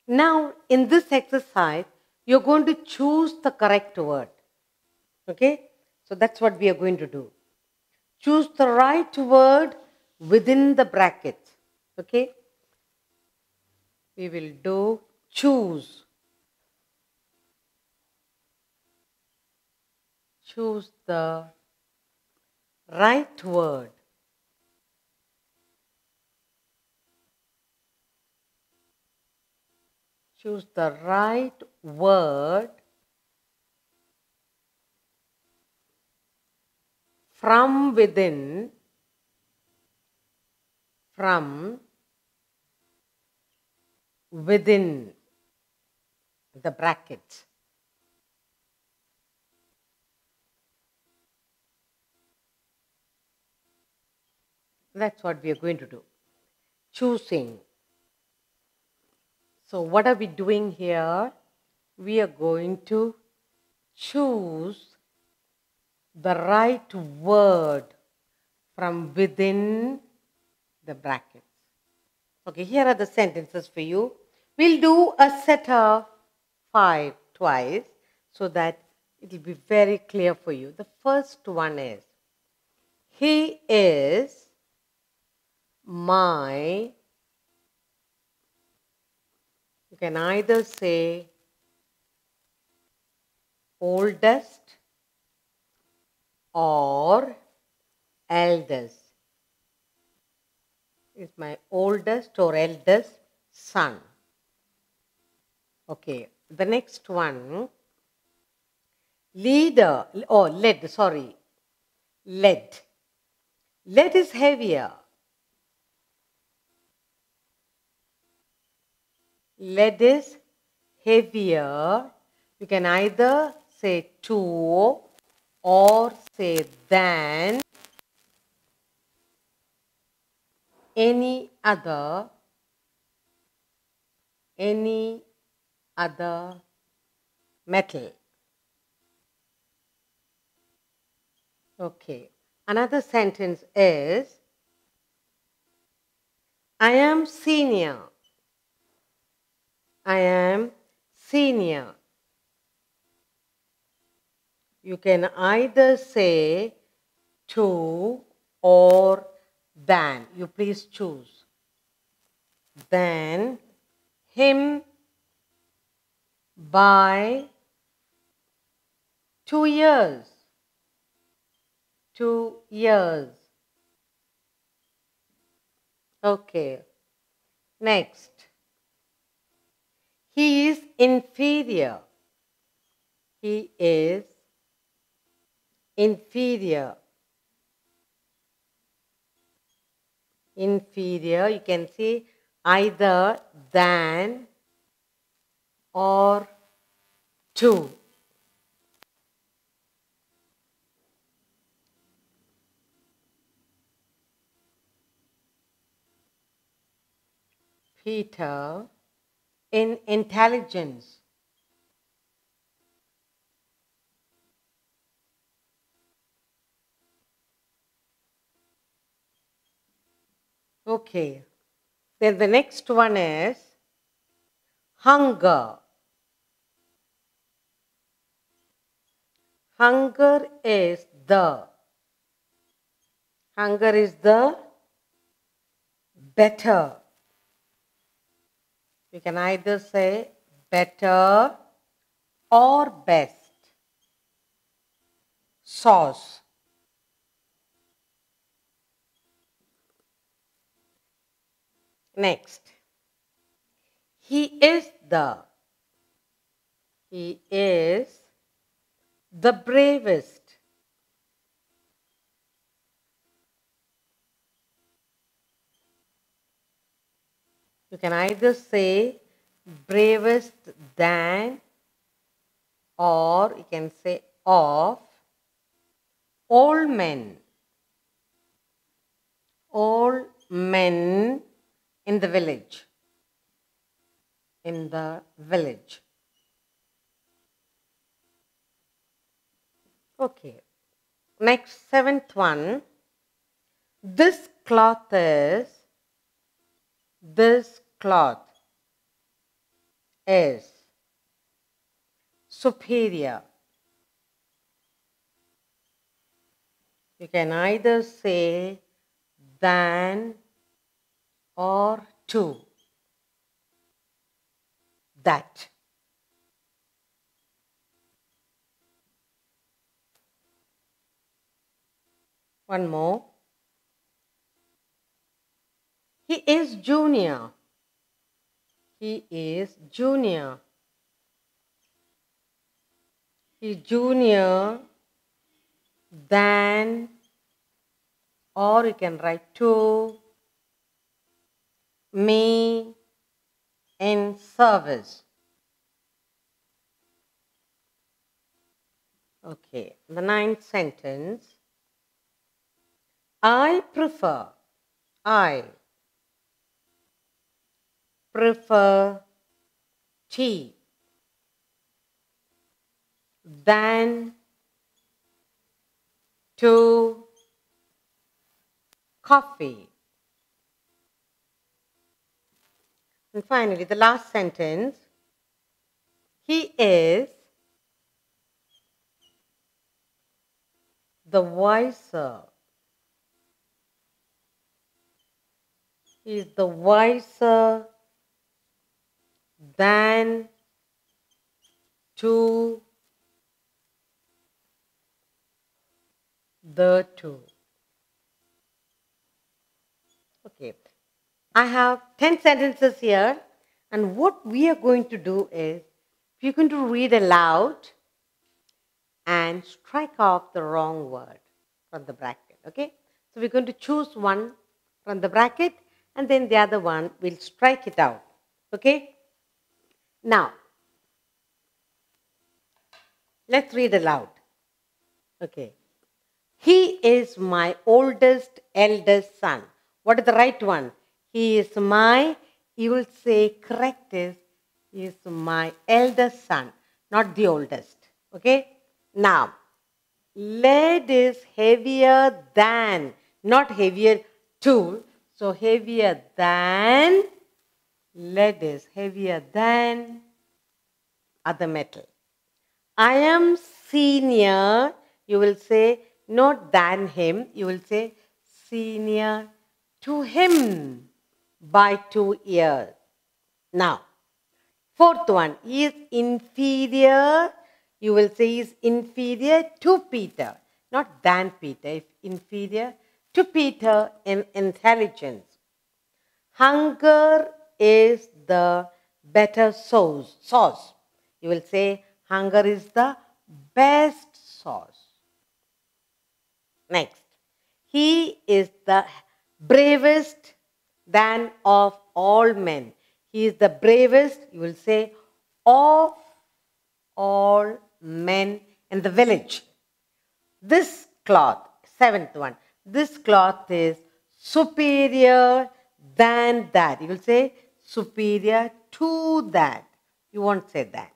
Now, in this exercise, you're going to choose the correct word. Okay? So that's what we are going to do. Choose the right word within the brackets. Okay? We will do choose. Choose the right word. Choose the right word from within the brackets. That's what we are going to do. Choosing. So what are we doing here? We are going to choose the right word from within the brackets. Okay, here are the sentences for you. We'll do a set of 5 twice so that it will be very clear for you. The first one is, he is my, you can either say oldest or eldest. Is my oldest or eldest son. Okay, the next one, leader, or lead, sorry, lead. Lead is heavier. Lead is heavier. You can either say to or say than any other metal. Okay. Another sentence is, I am senior. I am senior. You can either say to or than. You please choose. Than him by 2 years. 2 years. Okay. Next. He is inferior. He is inferior. Inferior, you can say either than or to. Peter in intelligence. Okay. Then the next one is hunger. Hunger is the better. You can either say better or best sauce. Next. He is the bravest. You can either say bravest than or you can say of all men. All men in the village. In the village. Okay. Next, 7th one. This cloth is this cloth. is superior. You can either say than or to. That. One more. He is junior. He is junior. He is junior than, or you can write to me in service. Okay, the 9th sentence. I prefer tea than to coffee. And finally, the last sentence. He is the wiser. He is the wiser than to the two. Okay, I have 10 sentences here, and what we are going to do is we're going to read aloud and strike off the wrong word from the bracket. Okay, so we're going to choose one from the bracket, and then the other one we'll strike it out. Okay, now let's read aloud. Okay. He is my eldest son. What is the right one? He is my, you will say correct is, he is my eldest son, not the oldest. Okay? Now, lead is heavier than, not heavier to. So, heavier than, lead is heavier than other metal. I am senior, you will say not than him, you will say senior to him by 2 years. Now, fourth one, he is inferior, you will say he is inferior to Peter, not than Peter, if inferior to Peter in intelligence. Hunger is the better sauce. You will say hunger is the best sauce. Next, he is the bravest than of all men. He is the bravest, you will say, of all men in the village. This cloth, seventh one, this cloth is superior than that. You will say superior to that. You won't say that.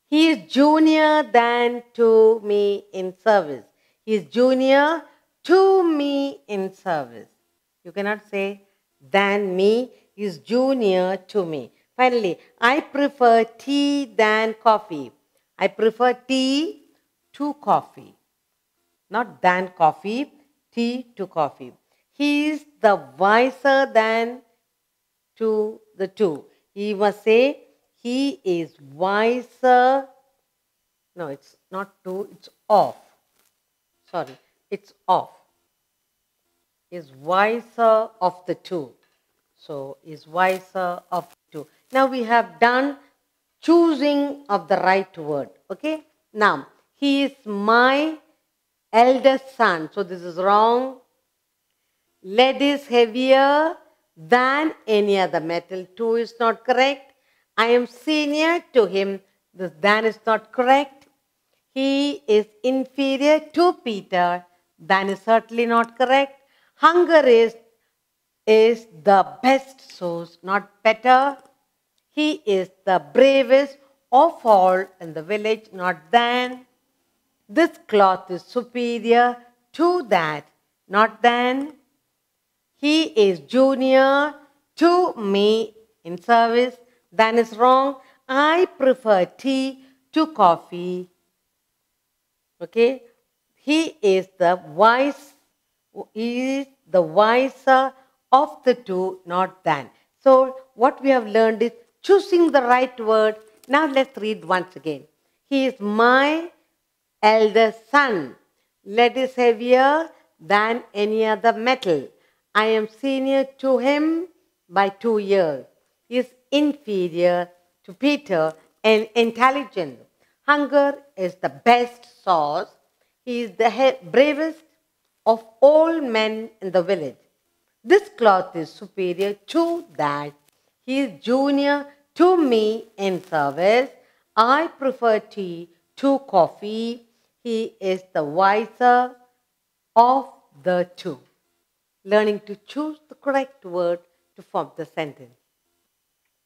He is junior than to me in service. He is junior to me in service. You cannot say than me. He is junior to me. Finally, I prefer tea than coffee. I prefer tea to coffee. Not than coffee, tea to coffee. He is the wiser than to the two. He must say, he is wiser. No, it's not to, it's off. Sorry, it's off. Is wiser of the two. So, is wiser of the two. Now, we have done choosing of the right word. Okay. Now, he is my eldest son. So, this is wrong. Lead is heavier than any other metal. 2 is not correct. I am senior to him. This than is not correct. He is inferior to Peter. Than is certainly not correct. Hunger is the best source, not better. He is the bravest of all in the village, not than. This cloth is superior to that, not than. He is junior to me in service, than is wrong. I prefer tea to coffee. Okay? He is the wiser of the two, not than. So what we have learned is choosing the right word. Now let's read once again. He is my elder son. Lead is heavier than any other metal. I am senior to him by 2 years. He is inferior to Peter and intelligent. Hunger is the best sauce. He is the bravest of all men in the village. This cloth is superior to that. He is junior to me in service. I prefer tea to coffee. He is the wiser of the two. Learning to choose the correct word to form the sentence.